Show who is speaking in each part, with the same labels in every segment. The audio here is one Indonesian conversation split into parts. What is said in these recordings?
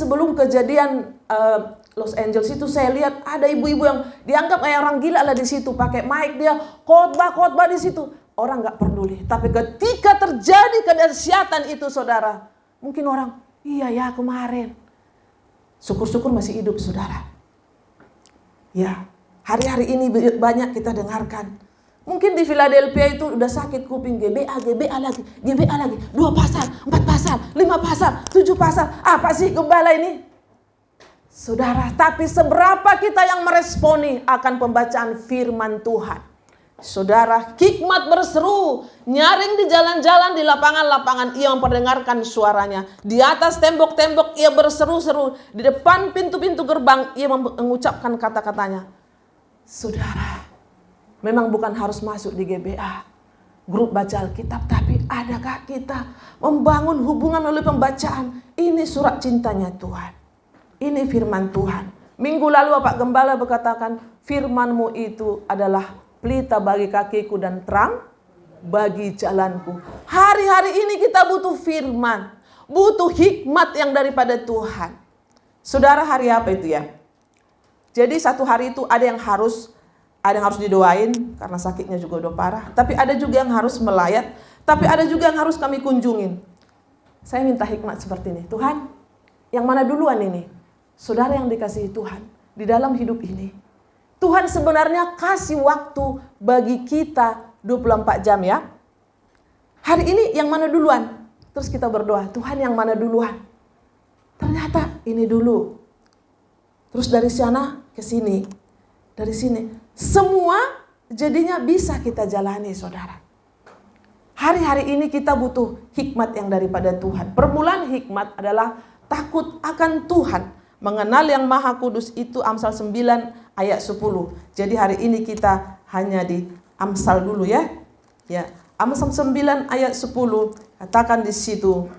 Speaker 1: sebelum kejadian Los Angeles itu saya lihat ada ibu-ibu yang dianggap kayak orang gila lah di situ, pakai mic dia khotbah di situ. Orang nggak peduli. Tapi ketika terjadi kedahsyatan itu saudara, mungkin orang, iya ya kemarin. Syukur-syukur masih hidup saudara. Ya, hari-hari ini banyak kita dengarkan. Mungkin di Philadelphia itu udah sakit kuping, GBA lagi, 2 pasal, 4 pasal, 5 pasal, 7 pasal. Apa sih gembala ini? Saudara, tapi seberapa kita yang meresponi akan pembacaan firman Tuhan? Saudara, hikmat berseru, nyaring di jalan-jalan, di lapangan-lapangan, ia memperdengarkan suaranya. Di atas tembok-tembok ia berseru-seru, di depan pintu-pintu gerbang ia mengucapkan kata-katanya. Saudara, memang bukan harus masuk di GBA, grup baca Alkitab, tapi adakah kita membangun hubungan melalui pembacaan? Ini surat cintanya Tuhan. Ini firman Tuhan. Minggu lalu Pak Gembala berkatakan, firman-Mu itu adalah pelita bagi kakiku dan terang bagi jalanku. Hari-hari ini kita butuh firman, butuh hikmat yang daripada Tuhan. Saudara, hari apa itu ya? Jadi satu hari itu ada yang harus didoain karena sakitnya juga udah parah. Tapi ada juga yang harus melayat, tapi ada juga yang harus kami kunjungin. Saya minta hikmat seperti ini. Tuhan, yang mana duluan ini? Saudara yang dikasihi Tuhan di dalam hidup ini. Tuhan sebenarnya kasih waktu bagi kita 24 jam ya. Hari ini yang mana duluan? Terus kita berdoa, Tuhan yang mana duluan? Ternyata ini dulu. Terus dari sana ke sini. Dari sini. Semua jadinya bisa kita jalani saudara. Hari-hari ini kita butuh hikmat yang daripada Tuhan. Permulaan hikmat adalah takut akan Tuhan. Mengenal yang Maha Kudus itu Amsal 9 ayat 10. Jadi hari ini kita hanya di Amsal dulu ya. Ya, Amsal 9 ayat 10 katakan di situ.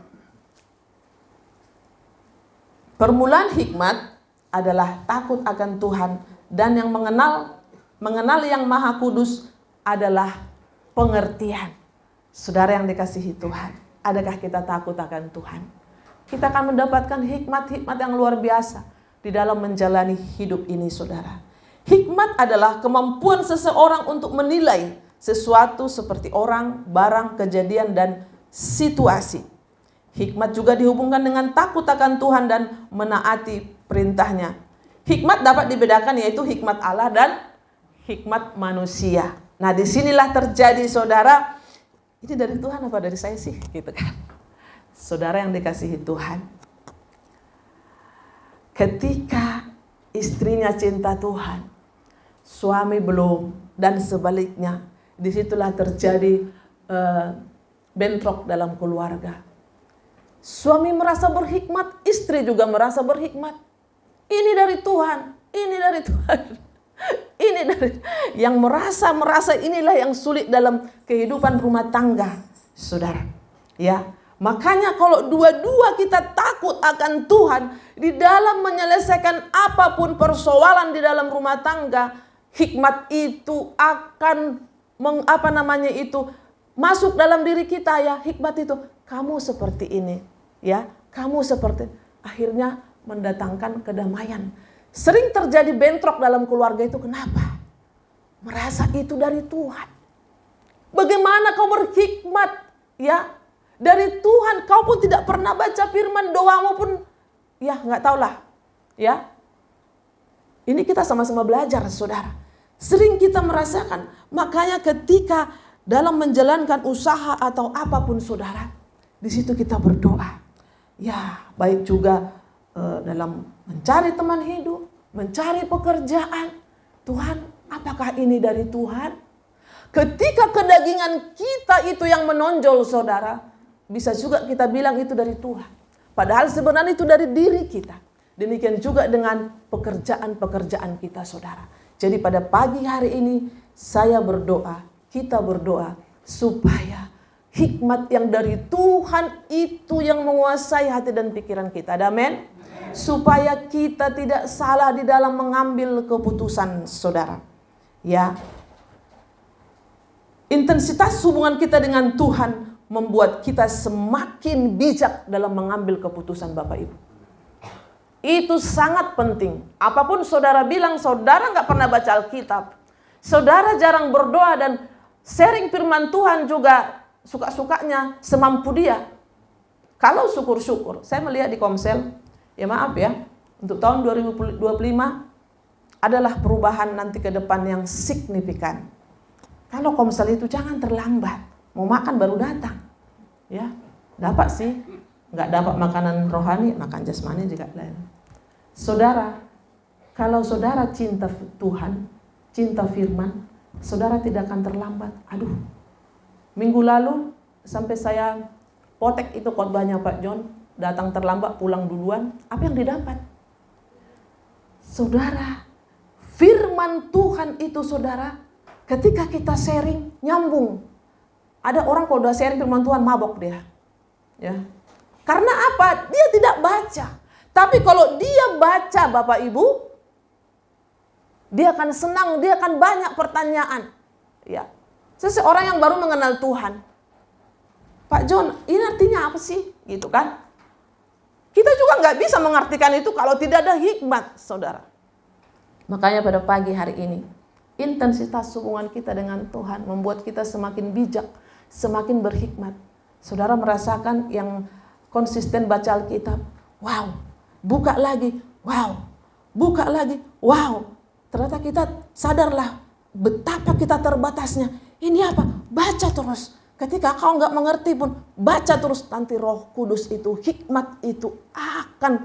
Speaker 1: Permulaan hikmat adalah takut akan Tuhan dan yang mengenal yang Maha Kudus adalah pengertian. Saudara yang dikasihi Tuhan, adakah kita takut akan Tuhan? Kita akan mendapatkan hikmat-hikmat yang luar biasa di dalam menjalani hidup ini saudara. Hikmat adalah kemampuan seseorang untuk menilai sesuatu seperti orang, barang, kejadian, dan situasi. Hikmat juga dihubungkan dengan takut akan Tuhan dan menaati perintahnya. Hikmat dapat dibedakan yaitu hikmat Allah dan hikmat manusia. Nah disinilah terjadi saudara, ini dari Tuhan apa dari saya sih? Gitu kan. Saudara yang dikasihi Tuhan, ketika istrinya cinta Tuhan, suami belum, dan sebaliknya, disitulah terjadi bentrok dalam keluarga. Suami merasa berhikmat, istri juga merasa berhikmat. Ini dari Tuhan, ini dari Tuhan. Ini dari yang merasa inilah yang sulit dalam kehidupan rumah tangga, saudara. Ya. Makanya kalau dua-dua kita takut akan Tuhan di dalam menyelesaikan apapun persoalan di dalam rumah tangga, hikmat itu akan masuk dalam diri kita ya. Hikmat itu kamu seperti ini ya, kamu seperti akhirnya mendatangkan kedamaian. Sering terjadi bentrok dalam keluarga itu kenapa? Merasa itu dari Tuhan. Bagaimana kau berhikmat ya? Dari Tuhan, kau pun tidak pernah baca firman, doamu pun, ya nggak tahulah, ya. Ini kita sama-sama belajar, saudara. Sering kita merasakan, makanya ketika dalam menjalankan usaha atau apapun, saudara, di situ kita berdoa. Ya, baik juga dalam mencari teman hidup, mencari pekerjaan. Tuhan, apakah ini dari Tuhan? Ketika kedagingan kita itu yang menonjol, saudara, bisa juga kita bilang itu dari Tuhan. Padahal sebenarnya itu dari diri kita. Demikian juga dengan pekerjaan-pekerjaan kita saudara. Jadi pada pagi hari ini saya berdoa, kita berdoa supaya hikmat yang dari Tuhan itu yang menguasai hati dan pikiran kita. Amin. Supaya kita tidak salah di dalam mengambil keputusan saudara. Ya. Intensitas hubungan kita dengan Tuhan membuat kita semakin bijak dalam mengambil keputusan Bapak Ibu. Itu sangat penting. Apapun saudara bilang, saudara nggak pernah baca Alkitab, saudara jarang berdoa dan sharing firman Tuhan juga suka-sukanya semampu dia. Kalau syukur-syukur, saya melihat di Komsel, ya maaf ya, untuk tahun 2025 adalah perubahan nanti ke depan yang signifikan. Kalau Komsel itu jangan terlambat, mau makan baru datang, ya dapat sih, nggak dapat makanan rohani, makan jasmani juga lain. Saudara, kalau saudara cinta Tuhan, cinta firman, saudara tidak akan terlambat. Aduh, minggu lalu sampai saya potek itu khotbahnya Pak John, datang terlambat pulang duluan. Apa yang didapat? Saudara, firman Tuhan itu saudara, ketika kita sharing nyambung. Ada orang kalau udah sharing firman Tuhan mabok dia, ya. Karena apa? Dia tidak baca. Tapi kalau dia baca Bapak Ibu, dia akan senang, dia akan banyak pertanyaan. Ya. Seseorang yang baru mengenal Tuhan. Pak John, ini artinya apa sih? Gitu kan? Kita juga nggak bisa mengartikan itu kalau tidak ada hikmat, saudara. Makanya pada pagi hari ini, intensitas hubungan kita dengan Tuhan membuat kita semakin bijak, semakin berhikmat. Saudara merasakan yang konsisten baca Alkitab, wow, buka lagi, wow, buka lagi, wow. Ternyata kita sadarlah betapa kita terbatasnya. Ini apa? Baca terus. Ketika kau nggak mengerti pun, baca terus. Nanti Roh Kudus itu, hikmat itu akan